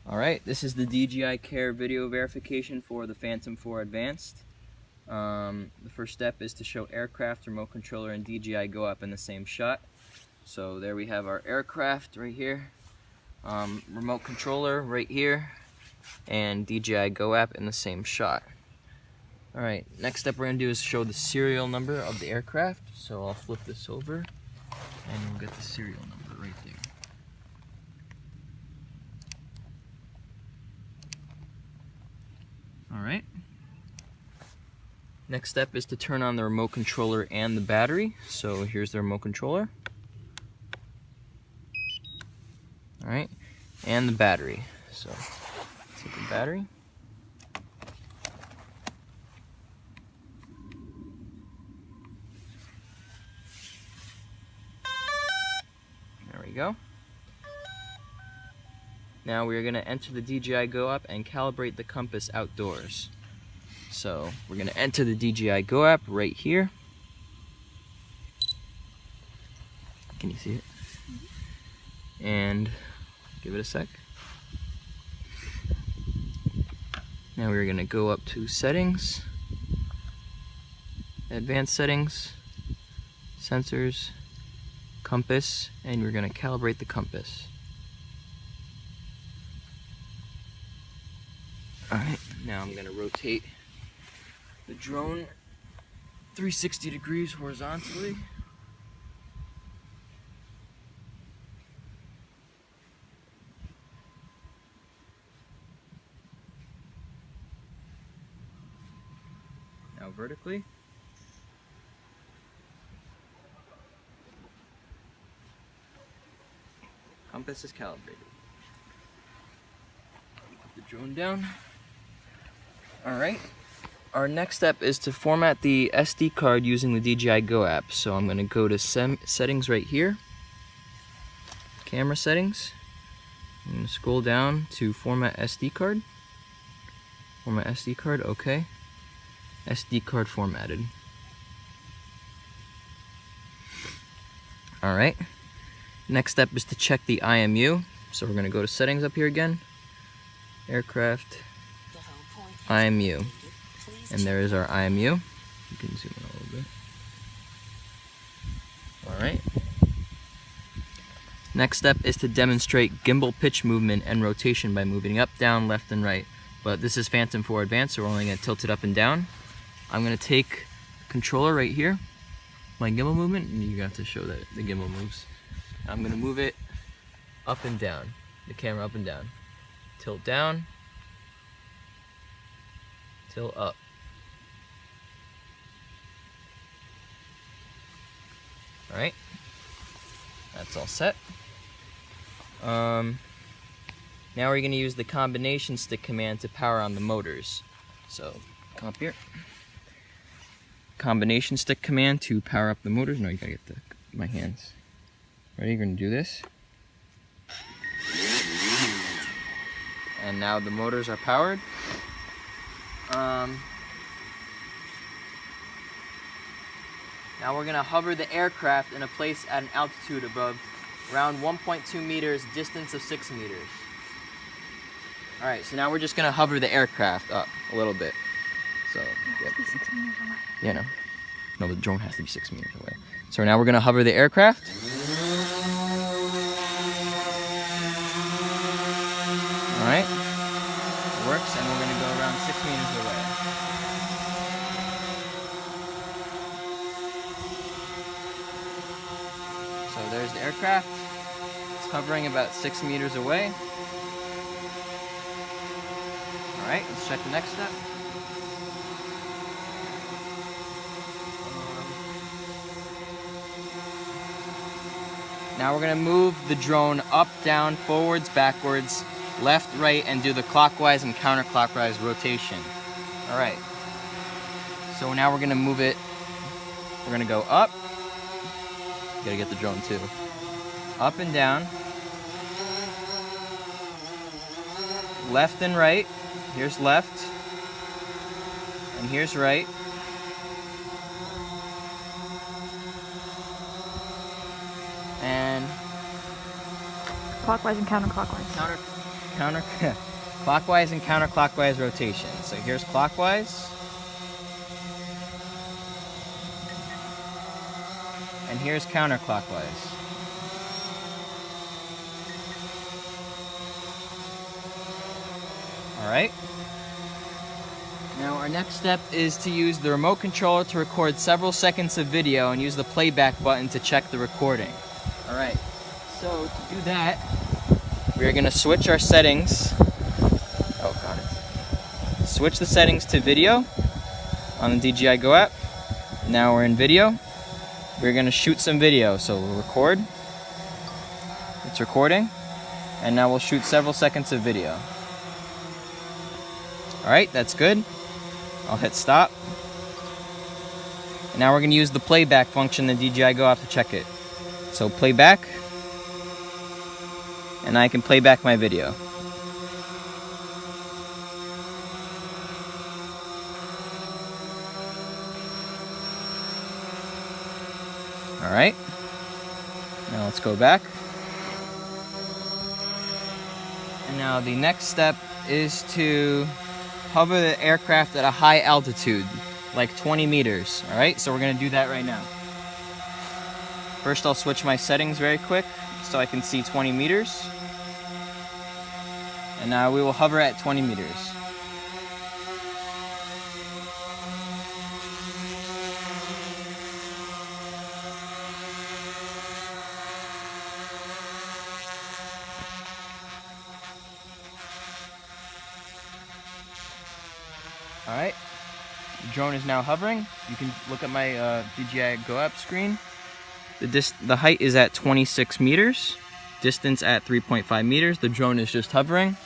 Alright, this is the DJI Care video verification for the Phantom 4 Advanced. The first step is to show aircraft, remote controller, and DJI Go App in the same shot. So there we have our aircraft right here, remote controller right here, and DJI Go App in the same shot. Alright, next step we're going to do is show the serial number of the aircraft. So I'll flip this over and we'll get the serial number right there. Alright. Next step is to turn on the remote controller and the battery. So here's the remote controller. Alright. And the battery. So take the battery. There we go. Now we're going to enter the DJI Go app and calibrate the compass outdoors. So we're going to enter the DJI Go app right here. Can you see it? And give it a sec. Now we're going to go up to settings, advanced settings, sensors, compass, and we're going to calibrate the compass. Alright, now I'm going to rotate the drone 360 degrees horizontally. Now vertically. Compass is calibrated. Put the drone down. Alright, our next step is to format the SD card using the DJI Go app. So I'm going to go to settings right here, camera settings. I'm going to scroll down to format SD card. Format SD card, okay. SD card formatted. Alright, next step is to check the IMU. So we're going to go to settings up here again, aircraft, IMU, and there is our IMU. You can zoom in a little bit. Alright. Next step is to demonstrate gimbal pitch movement and rotation by moving up, down, left, and right. But this is Phantom 4 Advanced, so we're only going to tilt it up and down. I'm going to take the controller right here, my gimbal movement, and you have to show that the gimbal moves. I'm going to move it up and down, the camera up and down. Tilt down, tilt up. Alright, that's all set. Now we're going to use the combination stick command to power on the motors. So, come up here. Combination stick command to power up the motors. No, you gotta get my hands. Ready? You're going to do this. And now the motors are powered. Now we're going to hover the aircraft in a place at an altitude above around 1.2 meters, distance of 6 meters. Alright, so now we're just going to hover the aircraft up a little bit. So, It has to be 6 meters away. yeah, no, the drone has to be 6 meters away. So now we're going to hover the aircraft. Alright, it works, and we're going to go around 6 meters away. So there's the aircraft. It's hovering about 6 meters away. Alright, let's check the next step. Now we're going to move the drone up, down, forwards, backwards, left, right, and do the clockwise and counterclockwise rotation. Alright. So now we're going to move it. We're going to go up. Gotta get the drone too. Up and down. Left and right. Here's left. And here's right. And Clockwise and counterclockwise. clockwise and counterclockwise rotation. So here's clockwise, and here's counterclockwise. Alright. Now our next step is to use the remote controller to record several seconds of video and use the playback button to check the recording. Alright, so to do that, we're going to switch our settings. Oh, got it. Switch the settings to video on the DJI Go app. Now we're in video. We're going to shoot some video. So we'll record. It's recording. And now we'll shoot several seconds of video. Alright, that's good. I'll hit stop. And now we're going to use the playback function in the DJI Go app to check it. So playback. And I can play back my video. Alright. Now let's go back. And now the next step is to hover the aircraft at a high altitude, like 20 meters. Alright, so we're going to do that right now. First I'll switch my settings very quick so I can see 20 meters. And now we will hover at 20 meters. Alright, the drone is now hovering. You can look at my DJI Go app screen. The height is at 26 meters, distance at 3.5 meters. The drone is just hovering.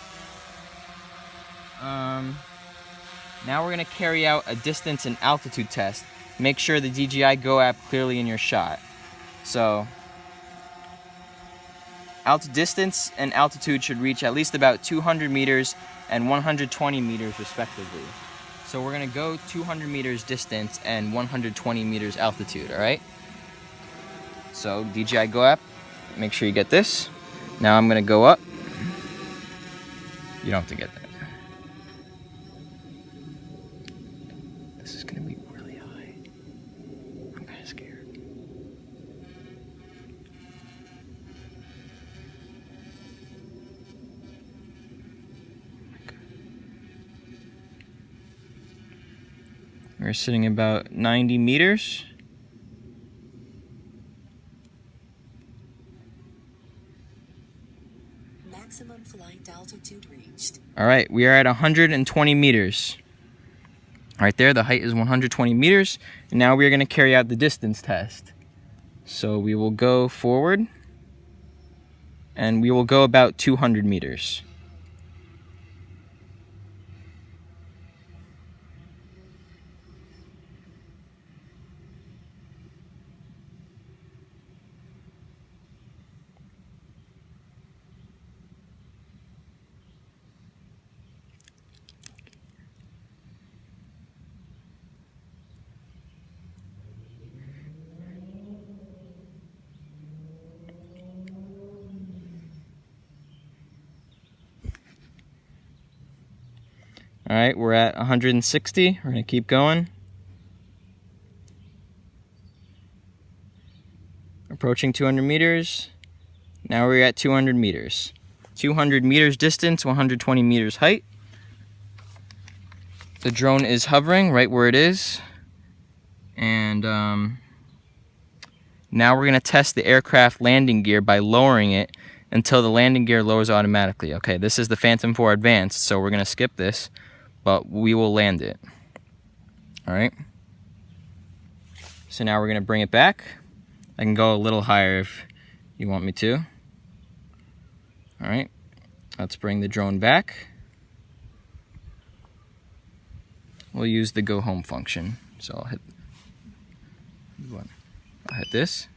Now we're going to carry out a distance and altitude test. Make sure the DJI Go app clearly in your shot. So, distance and altitude should reach at least about 200 meters and 120 meters respectively. So we're going to go 200 meters distance and 120 meters altitude, alright? So DJI Go app, make sure you get this. Now I'm going to go up. You don't have to get that. This is going to be really high. I'm kind of scared. We're sitting about 90 meters. Maximum flight altitude reached. Alright, we are at 120 meters. Right there, the height is 120 meters. And now we are going to carry out the distance test. So we will go forward. And we will go about 200 meters. Alright, we're at 160. We're going to keep going. Approaching 200 meters. Now we're at 200 meters. 200 meters distance, 120 meters height. The drone is hovering right where it is. And now we're going to test the aircraft landing gear by lowering it until the landing gear lowers automatically. Okay, this is the Phantom 4 Advanced, so we're going to skip this. But we will land it. Alright. So now we're going to bring it back. I can go a little higher if you want me to. Alright. Let's bring the drone back. We'll use the go home function. So I'll hit this.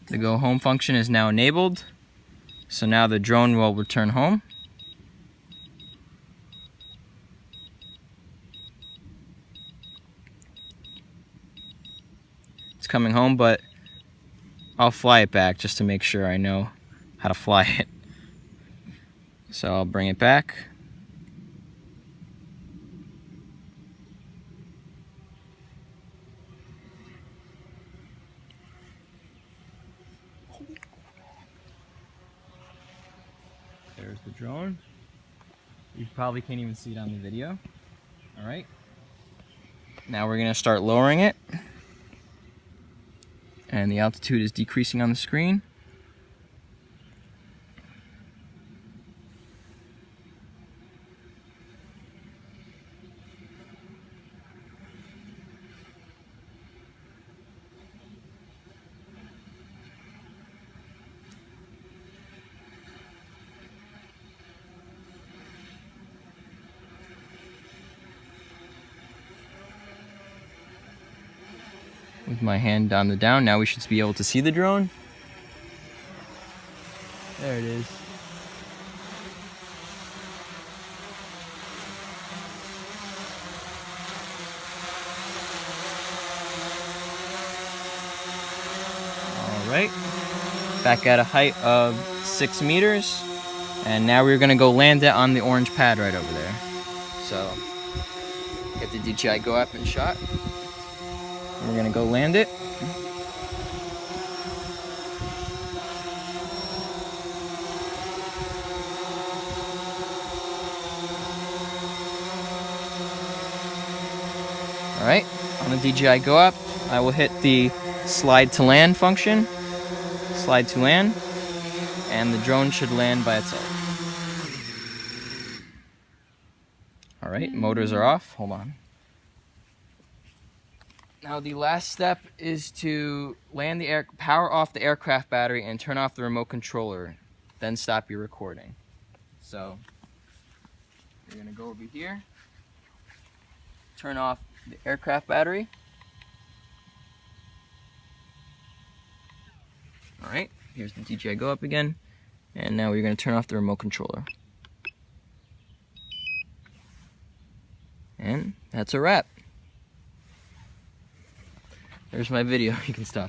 The go home function is now enabled. So now the drone will return home. It's coming home, but I'll fly it back just to make sure I know how to fly it. So I'll bring it back. There's the drone. You probably can't even see it on the video. All right. Now we're gonna start lowering it. And the altitude is decreasing on the screen. With my hand on the down, now we should be able to see the drone. There it is. All right, back at a height of 6 meters. And now we're gonna go land it on the orange pad right over there. So, get the DJI Go app in shot. We're gonna go land it. All right, on the DJI Go app, I will hit the slide to land function, slide to land, and the drone should land by itself. All right, motors are off, hold on. Now the last step is to land the power off the aircraft battery and turn off the remote controller, then stop your recording. So, you're gonna go over here, turn off the aircraft battery. All right, here's the DJI Go up again. And now we're gonna turn off the remote controller. And that's a wrap. There's my video, you can stop.